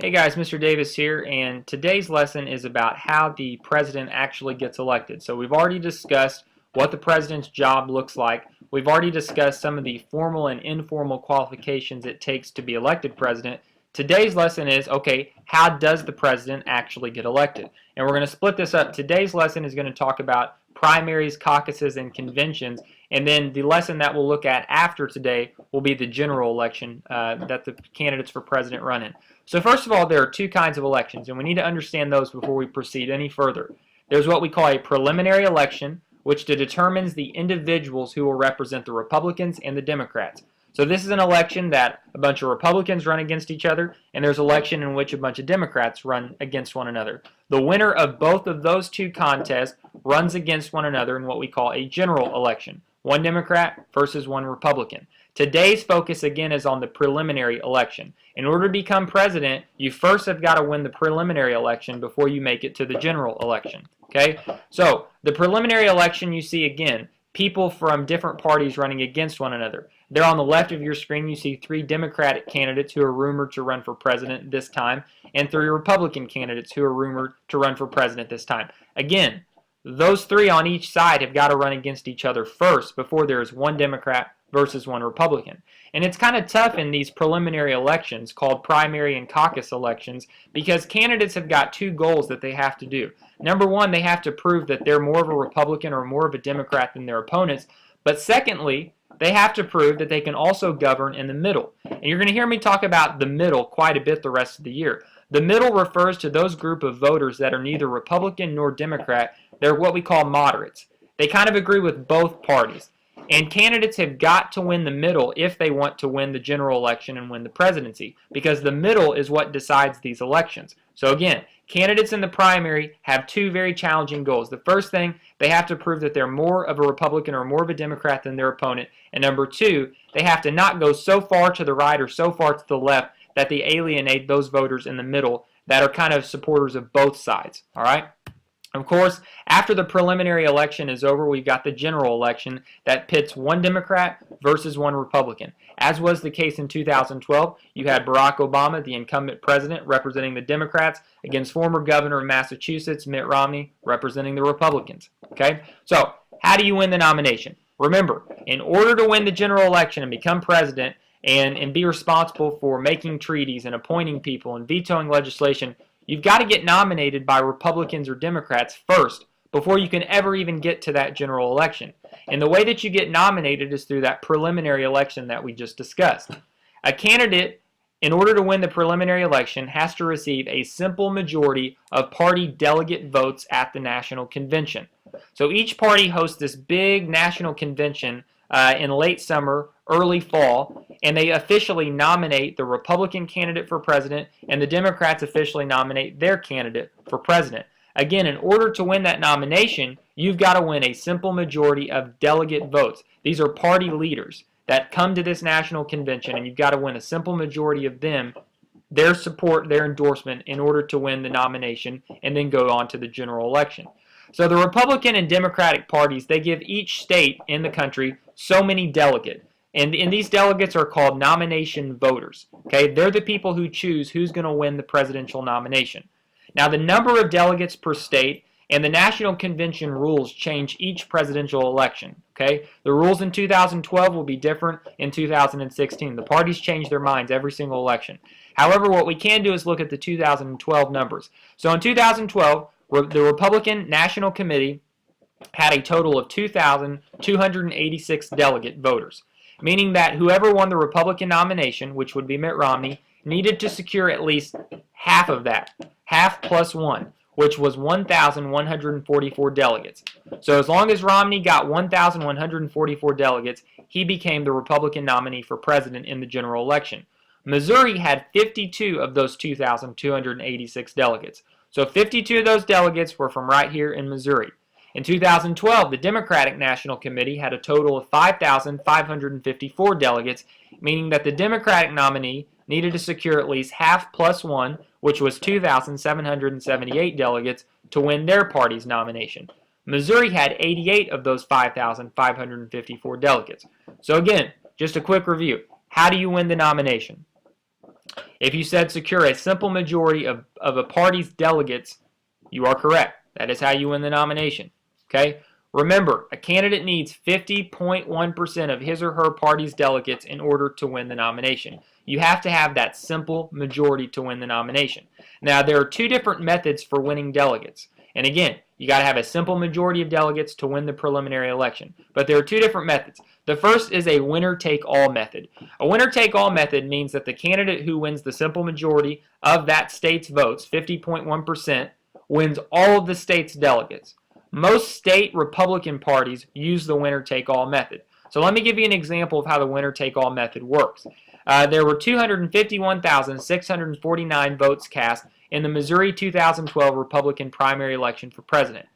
Hey guys, Mr. Davis here, and today's lesson is about how the president actually gets elected. So we've already discussed what the president's job looks like. We've already discussed some of the formal and informal qualifications it takes to be elected president. Today's lesson is, okay, how does the president actually get elected? And we're going to split this up. Today's lesson is going to talk about primaries, caucuses, and conventions, and then the lesson that we'll look at after today will be the general election that the candidates for president run in. So first of all, there are two kinds of elections, and we need to understand those before we proceed any further. There's what we call a preliminary election, which determines the individuals who will represent the Republicans and the Democrats. So this is an election that a bunch of Republicans run against each other, and there's an election in which a bunch of Democrats run against one another. The winner of both of those two contests runs against one another in what we call a general election. One Democrat versus one Republican. Today's focus again is on the preliminary election. In order to become president, you first have got to win the preliminary election before you make it to the general election. Okay? So, the preliminary election you see again, people from different parties running against one another. There on the left of your screen you see three Democratic candidates who are rumored to run for president this time, and three Republican candidates who are rumored to run for president this time. Again, those three on each side have got to run against each other first before there is one Democrat versus one Republican. And it's kind of tough in these preliminary elections called primary and caucus elections because candidates have got two goals that they have to do. Number one, they have to prove that they're more of a Republican or more of a Democrat than their opponents. But secondly, they have to prove that they can also govern in the middle. And you're going to hear me talk about the middle quite a bit the rest of the year. The middle refers to those group of voters that are neither Republican nor Democrat. They're what we call moderates. They kind of agree with both parties. And candidates have got to win the middle if they want to win the general election and win the presidency, because the middle is what decides these elections. So again, candidates in the primary have two very challenging goals. The first thing, they have to prove that they're more of a Republican or more of a Democrat than their opponent. And number two, they have to not go so far to the right or so far to the left that they alienate those voters in the middle that are kind of supporters of both sides. All right? Of course, after the preliminary election is over, we've got the general election that pits one Democrat versus one Republican. As was the case in 2012, you had Barack Obama, the incumbent president, representing the Democrats against former governor of Massachusetts, Mitt Romney, representing the Republicans. Okay? So, how do you win the nomination? Remember, in order to win the general election and become president and be responsible for making treaties and appointing people and vetoing legislation, you've got to get nominated by Republicans or Democrats first before you can ever even get to that general election. And the way that you get nominated is through that preliminary election that we just discussed. A candidate, in order to win the preliminary election, has to receive a simple majority of party delegate votes at the national convention. So each party hosts this big national convention in late summer, early fall, and they officially nominate the Republican candidate for president, and the Democrats officially nominate their candidate for president. Again, in order to win that nomination, you've got to win a simple majority of delegate votes. These are party leaders that come to this national convention, and you've got to win a simple majority of them, their support, their endorsement, in order to win the nomination and then go on to the general election. So the Republican and Democratic parties, they give each state in the country so many delegates. And these delegates are called nomination voters. Okay, they're the people who choose who's going to win the presidential nomination. Now, the number of delegates per state and the national convention rules change each presidential election. Okay, the rules in 2012 will be different in 2016. The parties change their minds every single election. However, what we can do is look at the 2012 numbers. So in 2012, the Republican National Committee had a total of 2,286 delegate voters, meaning that whoever won the Republican nomination, which would be Mitt Romney, needed to secure at least half of that, half plus one, which was 1,144 delegates. So as long as Romney got 1,144 delegates, he became the Republican nominee for president in the general election. Missouri had 52 of those 2,286 delegates. So 52 of those delegates were from right here in Missouri. In 2012, the Democratic National Committee had a total of 5,554 delegates, meaning that the Democratic nominee needed to secure at least half plus one, which was 2,778 delegates, to win their party's nomination. Missouri had 88 of those 5,554 delegates. So again, just a quick review. How do you win the nomination? If you said secure a simple majority of a party's delegates, you are correct. That is how you win the nomination. Okay? Remember, a candidate needs 50.1% of his or her party's delegates in order to win the nomination. You have to have that simple majority to win the nomination. Now, there are two different methods for winning delegates. And again, you got to have a simple majority of delegates to win the preliminary election. But there are two different methods. The first is a winner-take-all method. A winner-take-all method means that the candidate who wins the simple majority of that state's votes, 50.1%, wins all of the state's delegates. Most state Republican parties use the winner-take-all method. So let me give you an example of how the winner-take-all method works. There were 251,649 votes cast in the Missouri 2012 Republican primary election for president.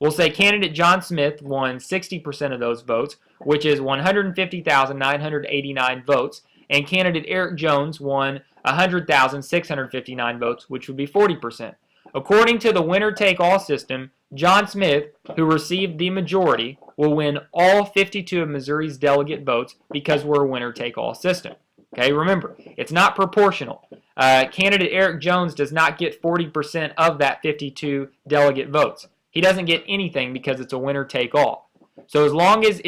We'll say candidate John Smith won 60% of those votes, which is 150,989 votes, and candidate Eric Jones won 100,659 votes, which would be 40%. According to the winner-take-all system, John Smith, who received the majority, will win all 52 of Missouri's delegate votes because we're a winner-take-all system. Okay, remember, it's not proportional. Candidate Eric Jones does not get 40% of that 52 delegate votes. He doesn't get anything because it's a winner-take-all. So as long as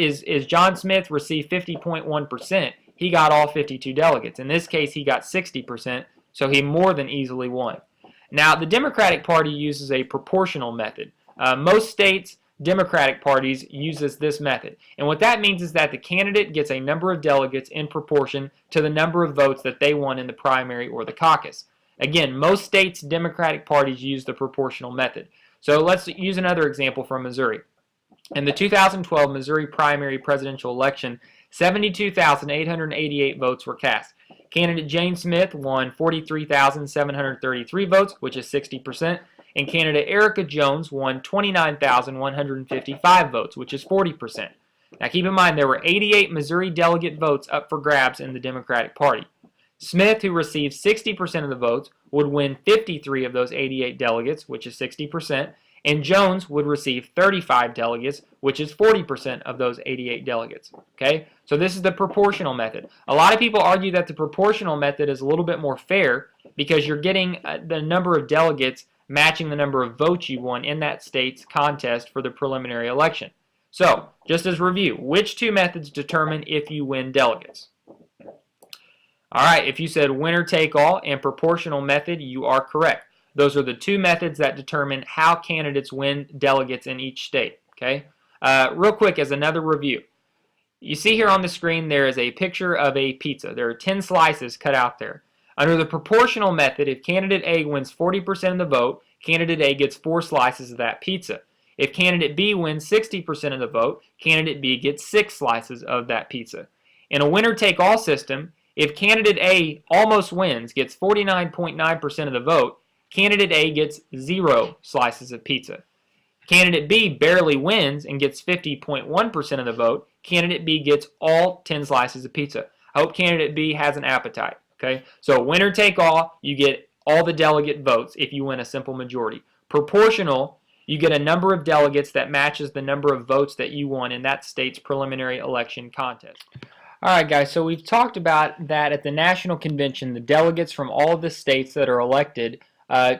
John Smith received 50.1%, he got all 52 delegates. In this case, he got 60%, so he more than easily won. Now, the Democratic Party uses a proportional method. Most states' Democratic parties uses this method. And what that means is that the candidate gets a number of delegates in proportion to the number of votes that they won in the primary or the caucus. Again, most states' Democratic parties use the proportional method. So let's use another example from Missouri. In the 2012 Missouri primary presidential election, 72,888 votes were cast. Candidate Jane Smith won 43,733 votes, which is 60%, and candidate Erica Jones won 29,155 votes, which is 40%. Now keep in mind there were 88 Missouri delegate votes up for grabs in the Democratic Party. Smith, who received 60% of the votes, would win 53 of those 88 delegates, which is 60%, and Jones would receive 35 delegates, which is 40% of those 88 delegates. Okay, so this is the proportional method. A lot of people argue that the proportional method is a little bit more fair because you're getting the number of delegates matching the number of votes you won in that state's contest for the preliminary election. So, just as review, which two methods determine if you win delegates? Alright, if you said winner take all and proportional method, you are correct. Those are the two methods that determine how candidates win delegates in each state. Okay. Real quick as another review. You see here on the screen there is a picture of a pizza. There are 10 slices cut out there. Under the proportional method, if candidate A wins 40% of the vote, candidate A gets 4 slices of that pizza. If candidate B wins 60% of the vote, candidate B gets 6 slices of that pizza. In a winner-take-all system, if candidate A almost wins, gets 49.9% of the vote, candidate A gets 0 slices of pizza. Candidate B barely wins and gets 50.1% of the vote. Candidate B gets all 10 slices of pizza. I hope candidate B has an appetite. Okay, so winner take all, you get all the delegate votes if you win a simple majority. Proportional, you get a number of delegates that matches the number of votes that you won in that state's preliminary election contest. Alright guys, so we've talked about that at the National Convention, the delegates from all of the states that are elected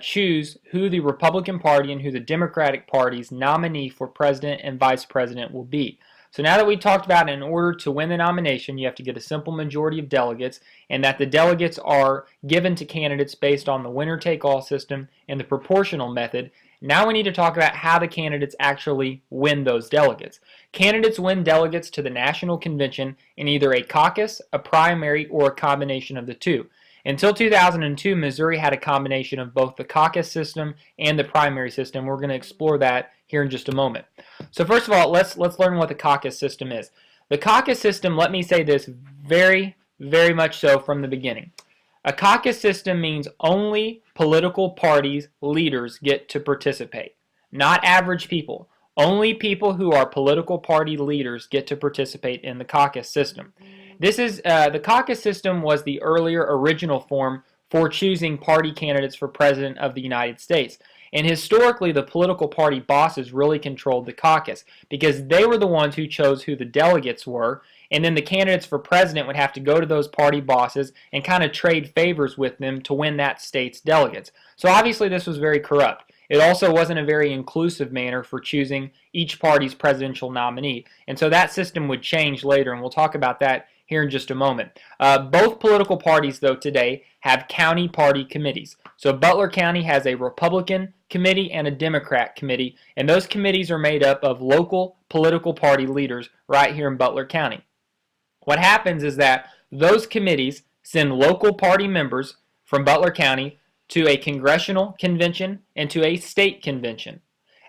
choose who the Republican Party and who the Democratic Party's nominee for president and vice president will be. So now that we talked about in order to win the nomination, you have to get a simple majority of delegates, and that the delegates are given to candidates based on the winner-take-all system and the proportional method. Now we need to talk about how the candidates actually win those delegates. Candidates win delegates to the National Convention in either a caucus, a primary, or a combination of the two. Until 2002, Missouri had a combination of both the caucus system and the primary system. We're going to explore that here in just a moment. So first of all, let's learn what the caucus system is. The caucus system, let me say this very much so from the beginning. A caucus system means only political parties' leaders get to participate, not average people. Only people who are political party leaders get to participate in the caucus system. This is the caucus system was the earlier original form for choosing party candidates for president of the United States. And historically, the political party bosses really controlled the caucus because they were the ones who chose who the delegates were, and then the candidates for president would have to go to those party bosses and kind of trade favors with them to win that state's delegates. So obviously this was very corrupt. It also wasn't a very inclusive manner for choosing each party's presidential nominee. And so that system would change later, and we'll talk about that here in just a moment. Both political parties, though, today have county party committees. So Butler County has a Republican committee and a Democrat committee, and those committees are made up of local political party leaders right here in Butler County. What happens is that those committees send local party members from Butler County to a congressional convention and to a state convention.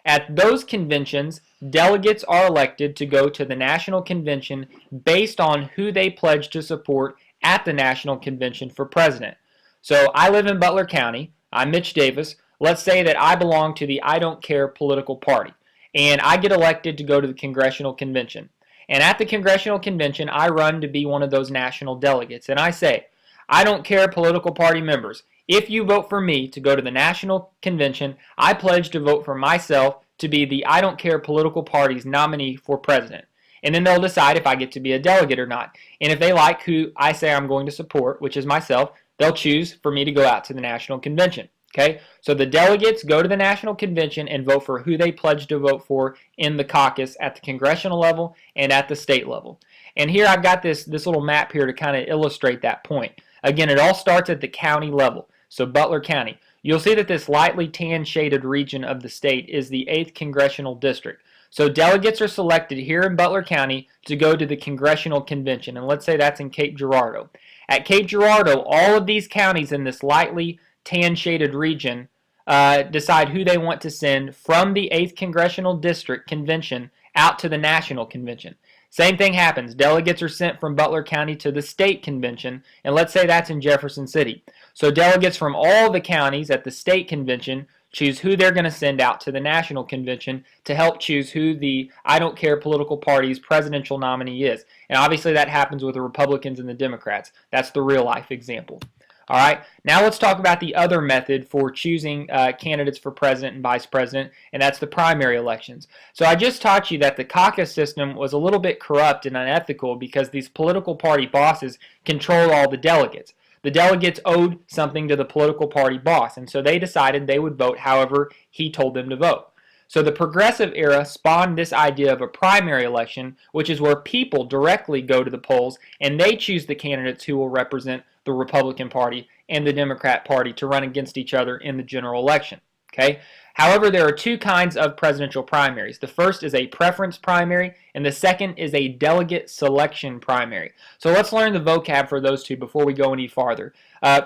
At those conventions, delegates are elected to go to the national convention based on who they pledge to support at the national convention for president. So I live in Butler County. I'm Mitch Davis. Let's say that I belong to the I Don't Care political party, and I get elected to go to the congressional convention. And at the congressional convention, I run to be one of those national delegates. And I say, I don't care political party members. If you vote for me to go to the national convention, I pledge to vote for myself to be the I Don't Care political party's nominee for president. And then they'll decide if I get to be a delegate or not. And if they like who I say I'm going to support, which is myself, they'll choose for me to go out to the national convention. Okay, so the delegates go to the national convention and vote for who they pledge to vote for in the caucus at the congressional level and at the state level. And here I've got this little map here to kind of illustrate that point. Again, it all starts at the county level. So Butler County. You'll see that this lightly tan shaded region of the state is the 8th Congressional District. So delegates are selected here in Butler County to go to the Congressional Convention, and let's say that's in Cape Girardeau. At Cape Girardeau, all of these counties in this lightly tan shaded region decide who they want to send from the 8th Congressional District Convention out to the National Convention. Same thing happens. Delegates are sent from Butler County to the state convention, and let's say that's in Jefferson City. So delegates from all the counties at the state convention choose who they're going to send out to the national convention to help choose who the I Don't Care political party's presidential nominee is. And obviously that happens with the Republicans and the Democrats. That's the real life example. All right, now let's talk about the other method for choosing candidates for president and vice president, and that's the primary elections. So I just taught you that the caucus system was a little bit corrupt and unethical because these political party bosses control all the delegates. The delegates owed something to the political party boss, and so they decided they would vote however he told them to vote. So the progressive era spawned this idea of a primary election, which is where people directly go to the polls and they choose the candidates who will represent the Republican Party and the Democrat Party to run against each other in the general election. Okay? However, there are two kinds of presidential primaries. The first is a preference primary, and the second is a delegate selection primary. So let's learn the vocab for those two before we go any farther.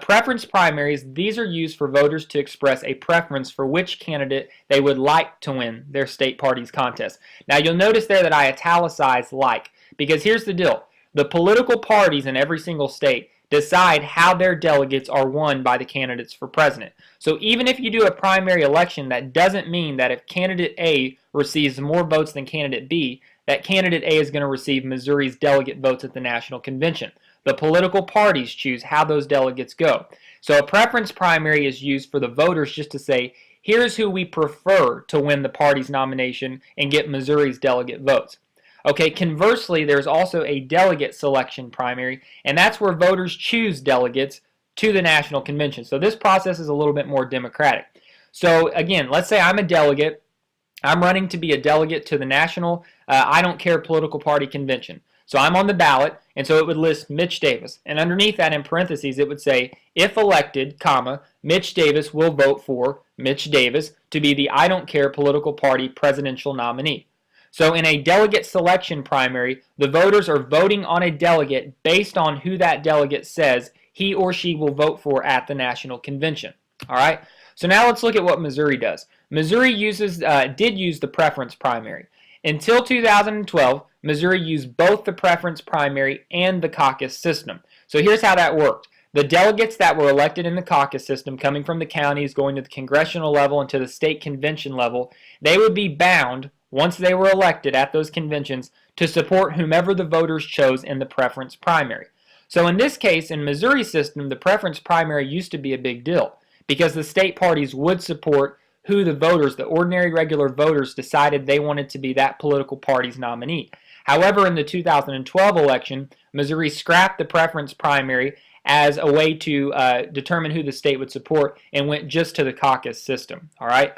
Preference primaries, these are used for voters to express a preference for which candidate they would like to win their state party's contest. Now you'll notice there that I italicized like, because here's the deal. The political parties in every single state decide how their delegates are won by the candidates for president. So even if you do a primary election, that doesn't mean that if candidate A receives more votes than candidate B, that candidate A is going to receive Missouri's delegate votes at the national convention. The political parties choose how those delegates go. So a preference primary is used for the voters just to say, here's who we prefer to win the party's nomination and get Missouri's delegate votes. Okay, conversely, there's also a delegate selection primary, and that's where voters choose delegates to the national convention. So this process is a little bit more democratic. So again, let's say I'm a delegate. I'm running to be a delegate to the national I Don't Care political party convention. So I'm on the ballot, and so it would list Mitch Davis. And underneath that, in parentheses, it would say, if elected, comma, Mitch Davis will vote for Mitch Davis to be the I Don't Care political party presidential nominee. So in a delegate selection primary, the voters are voting on a delegate based on who that delegate says he or she will vote for at the national convention. All right. So now let's look at what Missouri does. Missouri did use the preference primary. Until 2012, Missouri used both the preference primary and the caucus system. So here's how that worked. The delegates that were elected in the caucus system, coming from the counties, going to the congressional level and to the state convention level, they would be bound, once they were elected at those conventions, to support whomever the voters chose in the preference primary. So in this case, in Missouri's system, the preference primary used to be a big deal because the state parties would support who the voters, the ordinary regular voters, decided they wanted to be that political party's nominee. However, in the 2012 election, Missouri scrapped the preference primary as a way to determine who the state would support and went just to the caucus system. All right.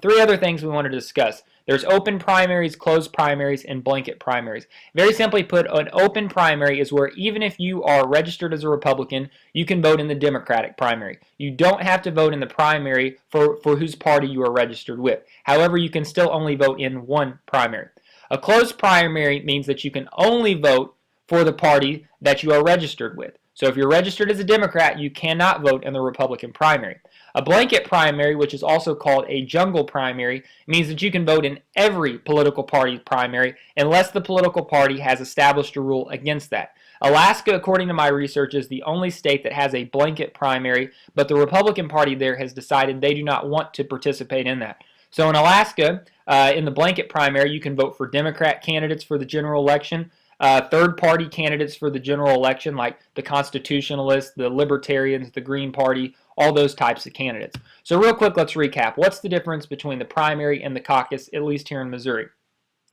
Three other things we want to discuss. There's open primaries, closed primaries, and blanket primaries. Very simply put, an open primary is where even if you are registered as a Republican, you can vote in the Democratic primary. You don't have to vote in the primary for whose party you are registered with. However, you can still only vote in one primary. A closed primary means that you can only vote for the party that you are registered with. So if you're registered as a Democrat, you cannot vote in the Republican primary. A blanket primary, which is also called a jungle primary, means that you can vote in every political party's primary unless the political party has established a rule against that. Alaska, according to my research, is the only state that has a blanket primary, but the Republican Party there has decided they do not want to participate in that. So in Alaska, in the blanket primary, you can vote for Democrat candidates for the general election, third-party candidates for the general election, like the Constitutionalists, the Libertarians, the Green Party, all those types of candidates. So real quick, let's recap. What's the difference between the primary and the caucus, at least here in Missouri?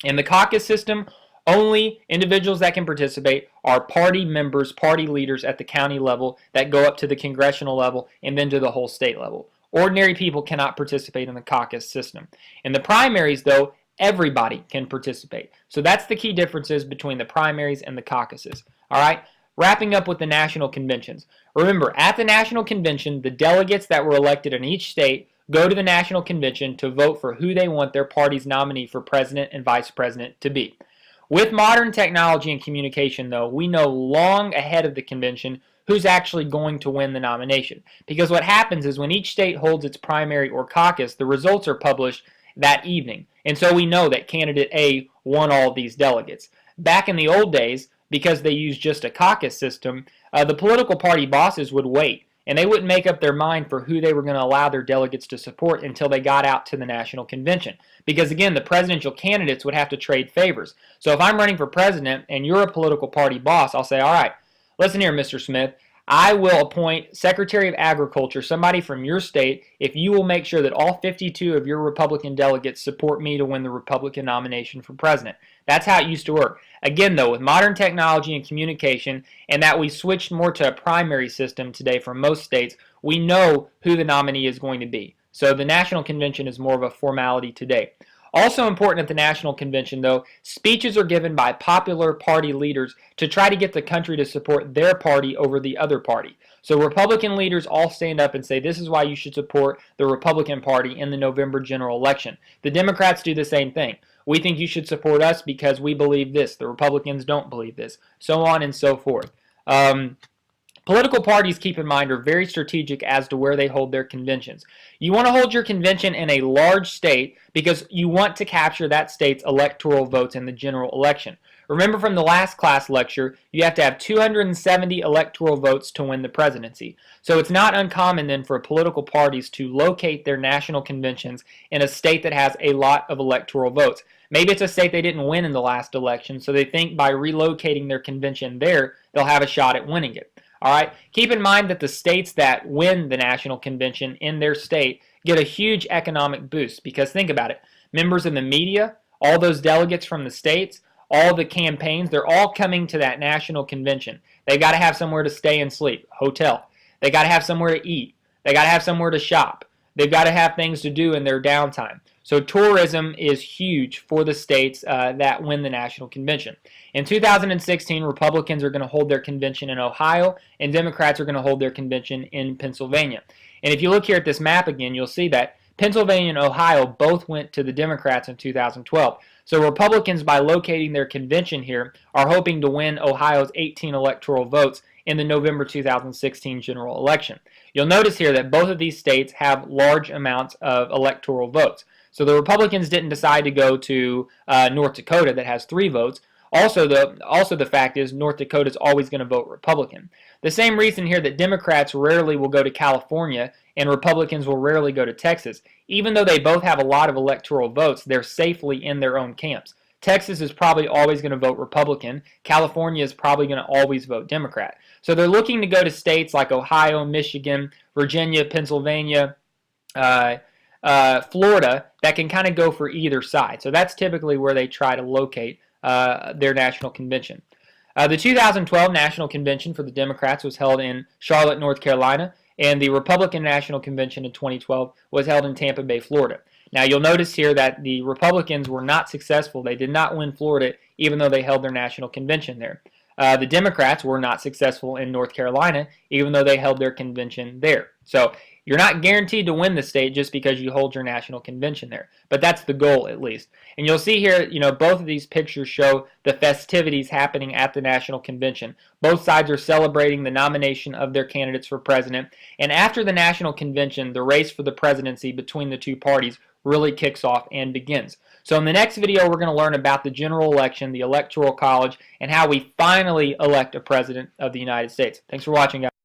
In the caucus system, only individuals that can participate are party members, party leaders at the county level that go up to the congressional level and then to the whole state level. Ordinary people cannot participate in the caucus system. In the primaries, though, everybody can participate. So that's the key differences between the primaries and the caucuses. All right, wrapping up with the national conventions. Remember, at the national convention, the delegates that were elected in each state go to the national convention to vote for who they want their party's nominee for president and vice president to be. With modern technology and communication, though, we know long ahead of the convention who's actually going to win the nomination. Because what happens is when each state holds its primary or caucus, the results are published that evening. And so we know that candidate A won all of these delegates. Back in the old days, because they used just a caucus system, the political party bosses would wait, and they wouldn't make up their mind for who they were going to allow their delegates to support until they got out to the national convention. Because again, the presidential candidates would have to trade favors. So if I'm running for president and you're a political party boss, I'll say, all right, listen here, Mr. Smith, I will appoint Secretary of Agriculture, somebody from your state, if you will make sure that all 52 of your Republican delegates support me to win the Republican nomination for president. That's how it used to work. Again, though, with modern technology and communication, and that we switched more to a primary system today for most states, we know who the nominee is going to be. So the National Convention is more of a formality today. Also important at the National Convention, though, speeches are given by popular party leaders to try to get the country to support their party over the other party. So Republican leaders all stand up and say this is why you should support the Republican Party in the November general election. The Democrats do the same thing. We think you should support us because we believe this. The Republicans don't believe this. So on and so forth. Political parties, keep in mind, are very strategic as to where they hold their conventions. You want to hold your convention in a large state because you want to capture that state's electoral votes in the general election. Remember from the last class lecture, you have to have 270 electoral votes to win the presidency. So it's not uncommon then for political parties to locate their national conventions in a state that has a lot of electoral votes. Maybe it's a state they didn't win in the last election, so they think by relocating their convention there, they'll have a shot at winning it. All right. Keep in mind that the states that win the national convention in their state get a huge economic boost because think about it. Members of the media, all those delegates from the states, all the campaigns, they're all coming to that national convention. They've got to have somewhere to stay and sleep, hotel. They got to have somewhere to eat. They got to have somewhere to shop. They've got to have things to do in their downtime. So tourism is huge for the states that win the national convention. In 2016, Republicans are going to hold their convention in Ohio, and Democrats are going to hold their convention in Pennsylvania. And if you look here at this map again, you'll see that Pennsylvania and Ohio both went to the Democrats in 2012. So Republicans, by locating their convention here, are hoping to win Ohio's 18 electoral votes in the November 2016 general election. You'll notice here that both of these states have large amounts of electoral votes. So the Republicans didn't decide to go to North Dakota that has 3 votes. Also the fact is North Dakota is always going to vote Republican. The same reason here that Democrats rarely will go to California and Republicans will rarely go to Texas. Even though they both have a lot of electoral votes, they're safely in their own camps. Texas is probably always going to vote Republican. California is probably going to always vote Democrat. So they're looking to go to states like Ohio, Michigan, Virginia, Pennsylvania, Florida that can kind of go for either side. So that's typically where they try to locate their national convention. The 2012 National Convention for the Democrats was held in Charlotte, North Carolina, and the Republican National Convention in 2012 was held in Tampa Bay, Florida. Now, you'll notice here that the Republicans were not successful. They did not win Florida, even though they held their national convention there. The Democrats were not successful in North Carolina, even though they held their convention there. So you're not guaranteed to win the state just because you hold your national convention there. But that's the goal, at least. And you'll see here, both of these pictures show the festivities happening at the national convention. Both sides are celebrating the nomination of their candidates for president. And after the national convention, the race for the presidency between the two parties really kicks off and begins. So in the next video, we're going to learn about the general election, the Electoral College, and how we finally elect a president of the United States. Thanks for watching, guys.